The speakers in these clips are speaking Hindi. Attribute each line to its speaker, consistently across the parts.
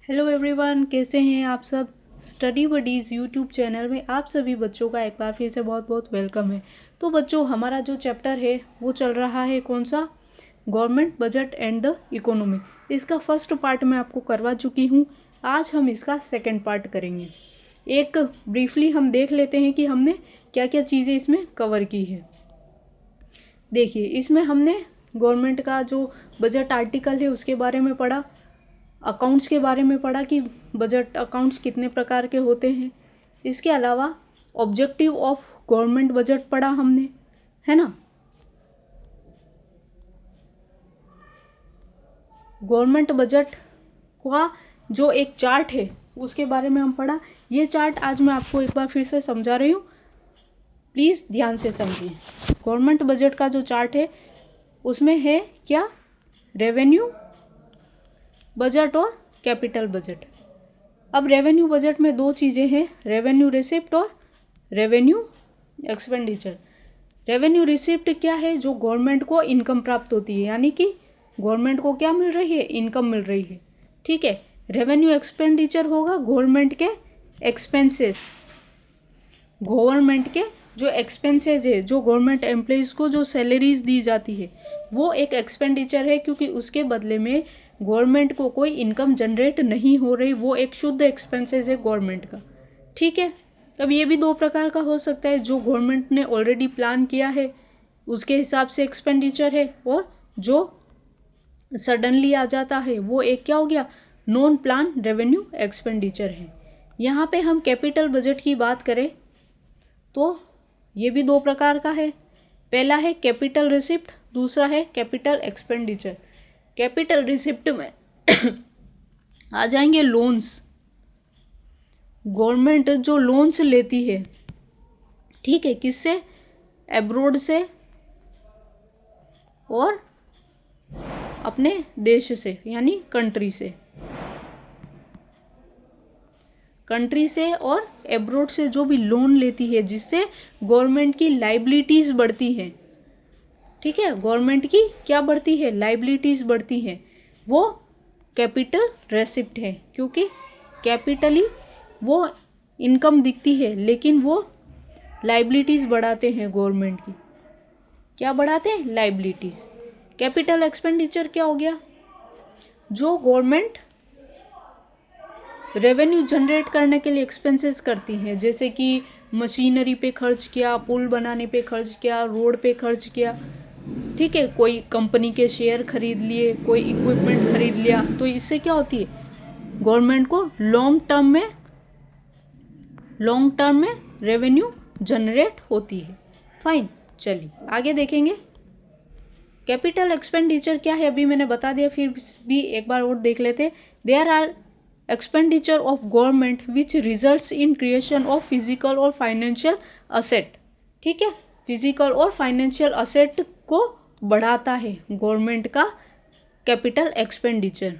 Speaker 1: हेलो एवरीवन, कैसे हैं आप सब। स्टडी बडीज़ यूट्यूब चैनल में आप सभी बच्चों का एक बार फिर से बहुत बहुत वेलकम है। तो बच्चों, हमारा जो चैप्टर है वो चल रहा है कौन सा, government budget and the economy. इसका फर्स्ट पार्ट मैं आपको करवा चुकी हूँ। आज हम इसका सेकंड पार्ट करेंगे। एक ब्रीफली हम देख लेते हैं कि हमने क्या क्या चीज़ें इसमें कवर की है। देखिए, इसमें हमने गवर्नमेंट का जो बजट आर्टिकल है उसके बारे में पढ़ा, अकाउंट्स के बारे में पढ़ा कि बजट अकाउंट्स कितने प्रकार के होते हैं। इसके अलावा ऑब्जेक्टिव ऑफ गवर्नमेंट बजट पढ़ा हमने, है ना। गवर्नमेंट बजट का जो एक चार्ट है उसके बारे में हम पढ़ा। ये चार्ट आज मैं आपको एक बार फिर से समझा रही हूँ, प्लीज़ ध्यान से समझिए। गवर्नमेंट बजट का जो चार्ट है उसमें है क्या, रेवेन्यू बजट और कैपिटल बजट। अब रेवेन्यू बजट में दो चीज़ें हैं, रेवेन्यू रिसिप्ट और रेवेन्यू एक्सपेंडिचर। रेवेन्यू रिसिप्ट क्या है, जो गवर्नमेंट को इनकम प्राप्त होती है, यानी कि गवर्नमेंट को क्या मिल रही है, इनकम मिल रही है। ठीक है। रेवेन्यू एक्सपेंडिचर होगा गवर्नमेंट के एक्सपेंसेस, गवर्नमेंट के जो एक्सपेंसेस है, जो गवर्नमेंट एम्प्लॉइज़ को जो सैलरीज दी जाती है वो एक एक्सपेंडिचर है, क्योंकि उसके बदले में गवर्नमेंट को कोई इनकम जनरेट नहीं हो रही, वो एक शुद्ध एक्सपेंसेस है गवर्नमेंट का। ठीक है। अब ये भी दो प्रकार का हो सकता है, जो गवर्नमेंट ने ऑलरेडी प्लान किया है उसके हिसाब से एक्सपेंडिचर है, और जो सडनली आ जाता है वो एक क्या हो गया, नॉन प्लान रेवेन्यू एक्सपेंडिचर है। यहाँ पे हम कैपिटल बजट की बात करें तो ये भी दो प्रकार का है। पहला है कैपिटल रिसिप्ट, दूसरा है कैपिटल एक्सपेंडिचर। कैपिटल रिसिप्ट में आ जाएंगे लोन्स। गवर्नमेंट जो लोन्स लेती है, ठीक है, किससे, एब्रोड से और अपने देश से, यानी कंट्री से और एब्रोड से जो भी लोन लेती है, जिससे गवर्नमेंट की लाइबिलिटीज़ बढ़ती हैं। ठीक है, गवर्नमेंट की क्या बढ़ती है, लाइबिलिटीज़ बढ़ती हैं, वो कैपिटल रेसिप्ट है। क्योंकि कैपिटली वो इनकम दिखती है, लेकिन वो लाइबिलिटीज़ बढ़ाते हैं गवर्नमेंट की। क्या बढ़ाते हैं, लाइबिलिटीज़। कैपिटल एक्सपेंडिचर क्या हो गया, जो गवर्नमेंट रेवेन्यू जनरेट करने के लिए एक्सपेंसेस करती हैं, जैसे कि मशीनरी पे खर्च किया, पुल बनाने पे खर्च किया, रोड पे खर्च किया। ठीक है, कोई कंपनी के शेयर खरीद लिए, कोई इक्विपमेंट खरीद लिया, तो इससे क्या होती है, गवर्नमेंट को लॉन्ग टर्म में रेवेन्यू जनरेट होती है। फाइन, चलिए आगे देखेंगे। कैपिटल एक्सपेंडिचर क्या है, अभी मैंने बता दिया, फिर भी एक बार और देख लेते। There are expenditure of government which results in creation of physical और फाइनेंशियल असेट। ठीक है, फिजिकल और फाइनेंशियल असेट को बढ़ाता है गवर्नमेंट का कैपिटल एक्सपेंडिचर।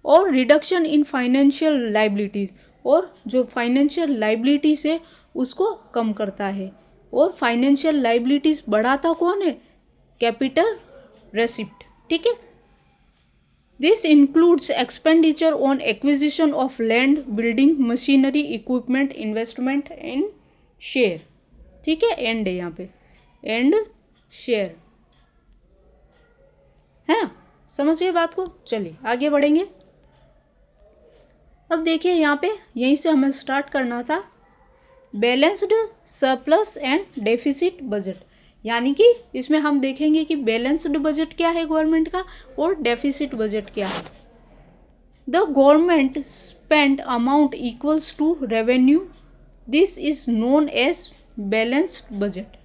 Speaker 1: और रिडक्शन इन फाइनेंशियल लाइबिलिटीज़, और जो फाइनेंशियल लाइबिलिटीज है उसको कम करता है। और फाइनेंशियल लाइबिलिटीज़ बढ़ाता कौन है, कैपिटल रेसिप्ट। ठीक है। This includes expenditure on acquisition of land, building, machinery, equipment, investment in share. ठीक है, एंड है यहाँ पे, एंड शेयर है। समझिए बात को, चलिए आगे बढ़ेंगे। अब देखिए यहाँ पे, यहीं से हमें स्टार्ट करना था, balanced surplus and deficit budget. यानी कि इसमें हम देखेंगे कि बैलेंस्ड बजट क्या है गवर्नमेंट का, और डेफिसिट बजट क्या है। The government spend amount equals to revenue, this is known as balanced budget.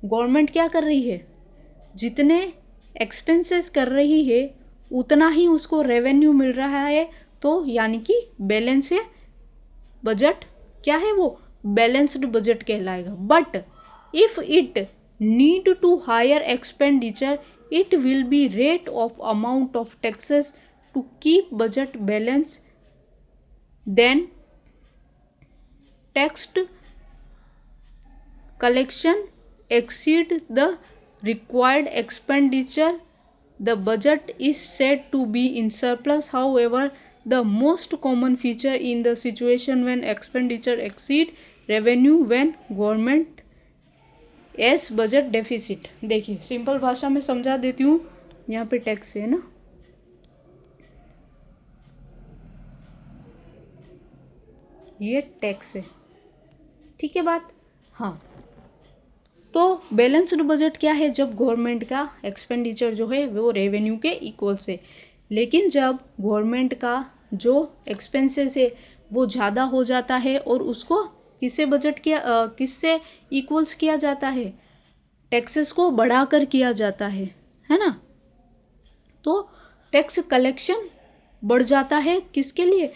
Speaker 1: Government क्या कर रही है, जितने एक्सपेंसेस कर रही है उतना ही उसको रेवेन्यू मिल रहा है, तो यानी कि बैलेंस है बजट, क्या है वो, बैलेंस्ड बजट कहलाएगा। But if it need to higher expenditure, it will be rate of amount of taxes to keep budget balance, then taxed collection exceed the required expenditure, the budget is said to be in surplus. However, the most common feature in the situation when expenditure exceed revenue when government S budget deficit. देखिए सिंपल भाषा में समझा देती हूँ, यहाँ पे टैक्स है ना, ये टैक्स है, ठीक है बात। हाँ, तो बैलेंस्ड बजट क्या है, जब गवर्नमेंट का एक्सपेंडिचर जो है वो रेवेन्यू के इक्वल से, लेकिन जब गवर्नमेंट का जो एक्सपेंसेस है वो ज़्यादा हो जाता है और उसको किससे इक्वल्स किया जाता है, टैक्सेस को बढ़ाकर किया जाता है ना। तो टैक्स कलेक्शन बढ़ जाता है, किसके लिए,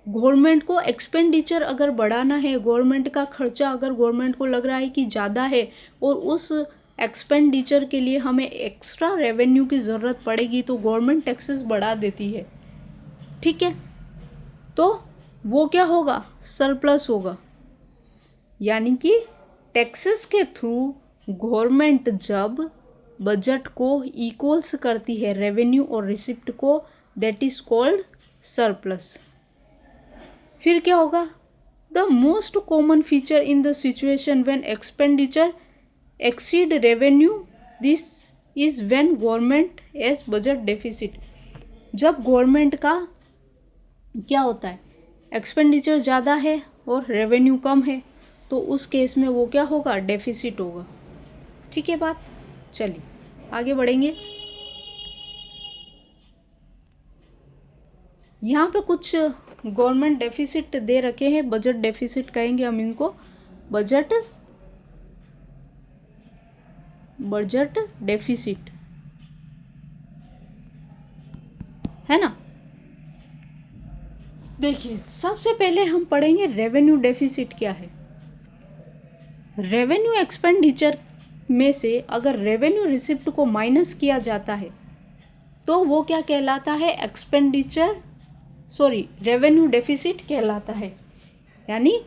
Speaker 1: गवर्नमेंट को एक्सपेंडिचर अगर बढ़ाना है, गवर्नमेंट का खर्चा अगर गवर्नमेंट को लग रहा है कि ज़्यादा है और उस एक्सपेंडिचर के लिए हमें एक्स्ट्रा रेवेन्यू की ज़रूरत पड़ेगी तो गवर्नमेंट टैक्सेस बढ़ा देती है, ठीक है। तो वो क्या होगा, सरप्लस होगा, यानी कि टैक्सेस के थ्रू गवर्नमेंट जब बजट को इक्वल्स करती है रेवेन्यू और रिसिप्ट को, दैट इज कॉल्ड सरप्लस। फिर क्या होगा, the most common feature in the situation when expenditure exceed revenue, this is when government as budget deficit. जब गवर्नमेंट का क्या होता है, एक्सपेंडिचर ज़्यादा है और रेवेन्यू कम है, तो उस केस में वो क्या होगा, डेफिसिट होगा, ठीक है बात। चलिए आगे बढ़ेंगे। यहाँ पे कुछ गवर्नमेंट डेफिसिट दे रखे हैं, बजट डेफिसिट कहेंगे हम इनको, बजट डेफिसिट, है ना। देखिए सबसे पहले हम पढ़ेंगे रेवेन्यू डेफिसिट क्या है। रेवेन्यू एक्सपेंडिचर में से अगर रेवेन्यू रिसिप्ट को माइनस किया जाता है तो वो क्या कहलाता है, रेवेन्यू डेफिसिट कहलाता है। यानी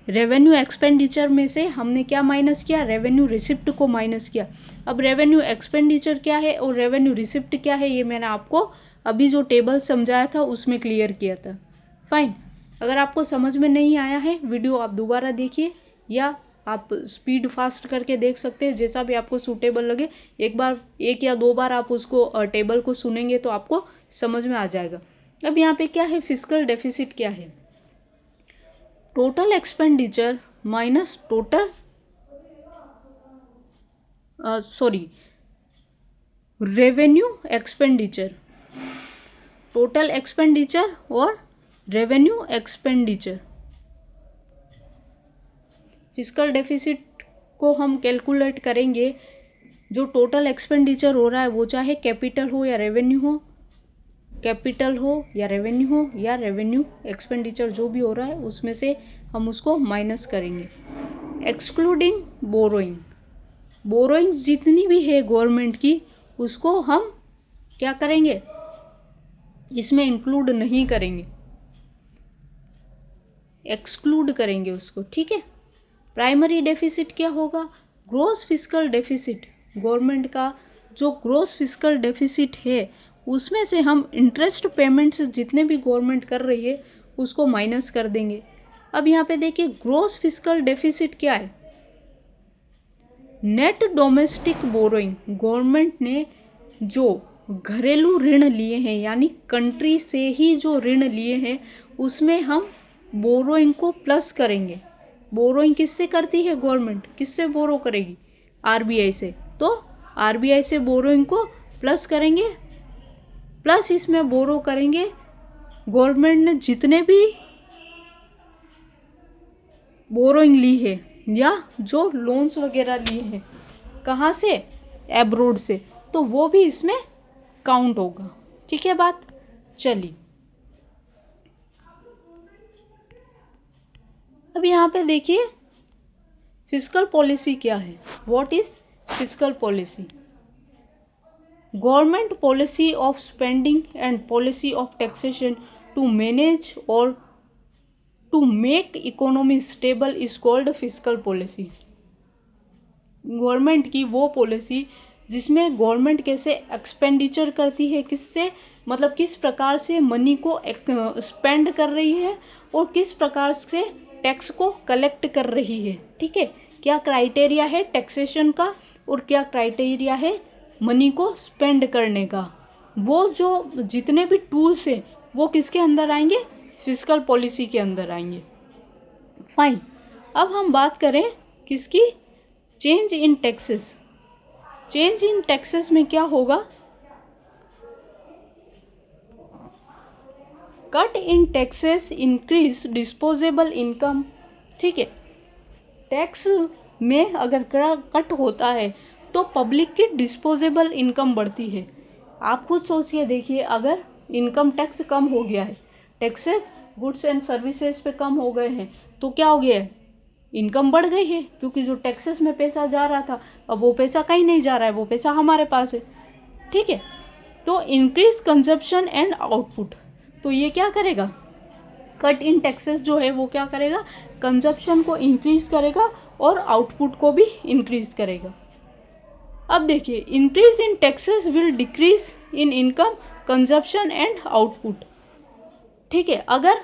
Speaker 1: रेवेन्यू एक्सपेंडिचर में से हमने क्या माइनस किया, रेवेन्यू रिसिप्ट को माइनस किया। अब रेवेन्यू एक्सपेंडिचर क्या है और रेवेन्यू रिसिप्ट क्या है, ये मैंने आपको अभी जो टेबल समझाया था उसमें क्लियर किया था। फाइन, अगर आपको समझ में नहीं आया है वीडियो आप दोबारा देखिए या आप स्पीड फास्ट करके देख सकते हैं, जैसा भी आपको सूटेबल लगे। एक या दो बार आप उसको टेबल को सुनेंगे तो आपको समझ में आ जाएगा। अब यहाँ पे क्या है, फिस्कल डेफिसिट क्या है, total expenditure minus revenue expenditure, total expenditure और रेवेन्यू एक्सपेंडिचर। फिस्कल डेफिसिट को हम कैलकुलेट करेंगे, जो टोटल एक्सपेंडिचर हो रहा है वो चाहे कैपिटल हो या रेवेन्यू हो, या रेवेन्यू एक्सपेंडिचर जो भी हो रहा है उसमें से हम उसको माइनस करेंगे। एक्सक्लूडिंग बोरोइंग जितनी भी है गवर्नमेंट की उसको हम क्या करेंगे, इसमें इंक्लूड नहीं करेंगे, एक्सक्लूड करेंगे उसको, ठीक है। प्राइमरी डेफिसिट क्या होगा, ग्रॉस फिस्कल डेफिसिट, गवर्नमेंट का जो ग्रॉस फिस्कल डेफिसिट है उसमें से हम इंटरेस्ट पेमेंट्स जितने भी गवर्नमेंट कर रही है उसको माइनस कर देंगे। अब यहाँ पे देखिए ग्रॉस फिस्कल डेफिसिट क्या है, नेट डोमेस्टिक बोरोइंग, गवर्नमेंट ने जो घरेलू ऋण लिए हैं यानी कंट्री से ही जो ऋण लिए हैं उसमें हम बोरोइंग को प्लस करेंगे। बोरोइंग किससे करती है गवर्नमेंट, किससे बोरो करेगी, आरबीआई से, तो आरबीआई से बोरोइंग को प्लस करेंगे, प्लस इसमें बोरो करेंगे गवर्नमेंट ने जितने भी बोरोइंग ली है या जो लोन्स वगैरह लिए हैं, कहाँ से, एब्रोड से, तो वो भी इसमें काउंट होगा, ठीक है बात। चलिए अब यहाँ पे देखिए फिस्कल पॉलिसी क्या है, what is fiscal policy, government policy of spending and policy of taxation to manage और to make economy stable is called fiscal policy. Government की वो पॉलिसी जिसमें गवर्नमेंट कैसे एक्सपेंडिचर करती है, किससे, मतलब किस प्रकार से मनी को स्पेंड कर रही है और किस प्रकार से टैक्स को कलेक्ट कर रही है। ठीक है, क्या क्राइटेरिया है टैक्सेशन का और क्या क्राइटेरिया है मनी को स्पेंड करने का। वो जो जितने भी टूल्स हैं वो किसके अंदर आएंगे, फिस्कल पॉलिसी के अंदर आएंगे। फाइन, अब हम बात करें किसकी, change in taxes. Change in taxes में क्या होगा, cut in taxes increase disposable income. ठीक है, टैक्स में अगर कट होता है तो पब्लिक की डिस्पोजेबल इनकम बढ़ती है। आप खुद सोचिए, देखिए अगर इनकम टैक्स कम हो गया है, टैक्सेस गुड्स एंड सर्विसेज पे कम हो गए हैं, तो क्या हो गया है, इनकम बढ़ गई है, क्योंकि जो टैक्सेस में पैसा जा रहा था अब वो पैसा कहीं नहीं जा रहा है, वो पैसा हमारे पास है। ठीक है, तो इंक्रीज कंजप्शन एंड आउटपुट, तो ये क्या करेगा, कट इन टैक्सेस जो है वो क्या करेगा, कंजप्शन को इंक्रीज करेगा और आउटपुट को भी इंक्रीज करेगा। अब देखिए, increase in taxes will decrease in income, consumption and output. ठीक है, अगर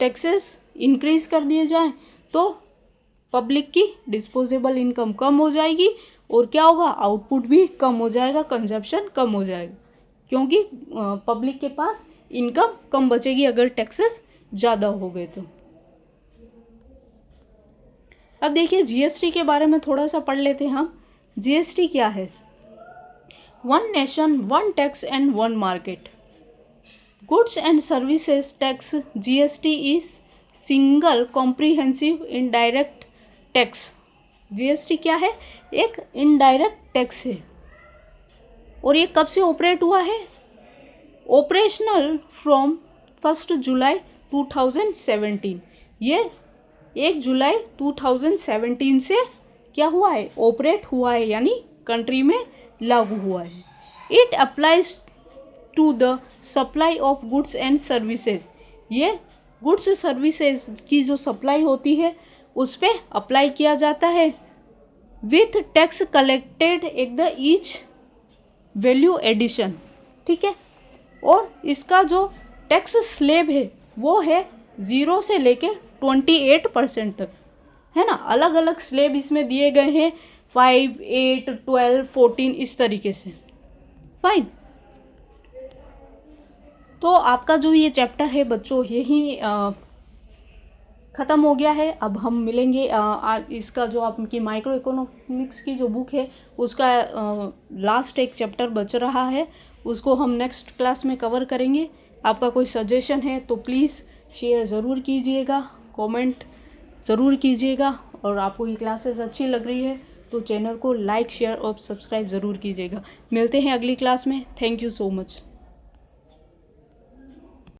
Speaker 1: टैक्सेस इंक्रीज कर दिए जाएं तो पब्लिक की डिस्पोजेबल इनकम कम हो जाएगी और क्या होगा, आउटपुट भी कम हो जाएगा, कंजप्शन कम हो जाएगा, क्योंकि पब्लिक के पास इनकम कम बचेगी अगर टैक्सेस ज़्यादा हो गए तो। अब देखिए जीएसटी के बारे में थोड़ा सा पढ़ लेते हैं हम। जीएसटी क्या है, one nation one tax and one market. Goods and services tax GST is single comprehensive indirect tax. GST क्या है, एक इनडायरेक्ट टैक्स है और ये कब से ऑपरेट हुआ है, ऑपरेशनल फ्रॉम 1 जुलाई 2017। ये 1 जुलाई 2017 से क्या हुआ है, ऑपरेट हुआ है, यानी कंट्री में लागू हुआ है। It applies to the supply of goods and services. ये गुड्स सर्विसेज की जो सप्लाई होती है उस पर अप्लाई किया जाता है। With tax collected at the each value addition. ठीक है, और इसका जो टैक्स स्लैब है वो है 0 से लेके 28% तक, है ना। अलग अलग स्लैब इसमें दिए गए हैं, 5, 8, 12, 14 इस तरीके से। फाइन, तो आपका जो ये चैप्टर है बच्चों यही ख़त्म हो गया है। अब हम मिलेंगे इसका जो आपकी माइक्रो इकोनॉमिक्स की जो बुक है उसका लास्ट एक चैप्टर बच रहा है, उसको हम नेक्स्ट क्लास में कवर करेंगे। आपका कोई सजेशन है तो प्लीज़ शेयर ज़रूर कीजिएगा, कमेंट ज़रूर कीजिएगा, और आपको ये क्लासेस अच्छी लग रही है तो चैनल को लाइक, शेयर और सब्सक्राइब ज़रूर कीजिएगा। मिलते हैं अगली क्लास में। Thank you so much.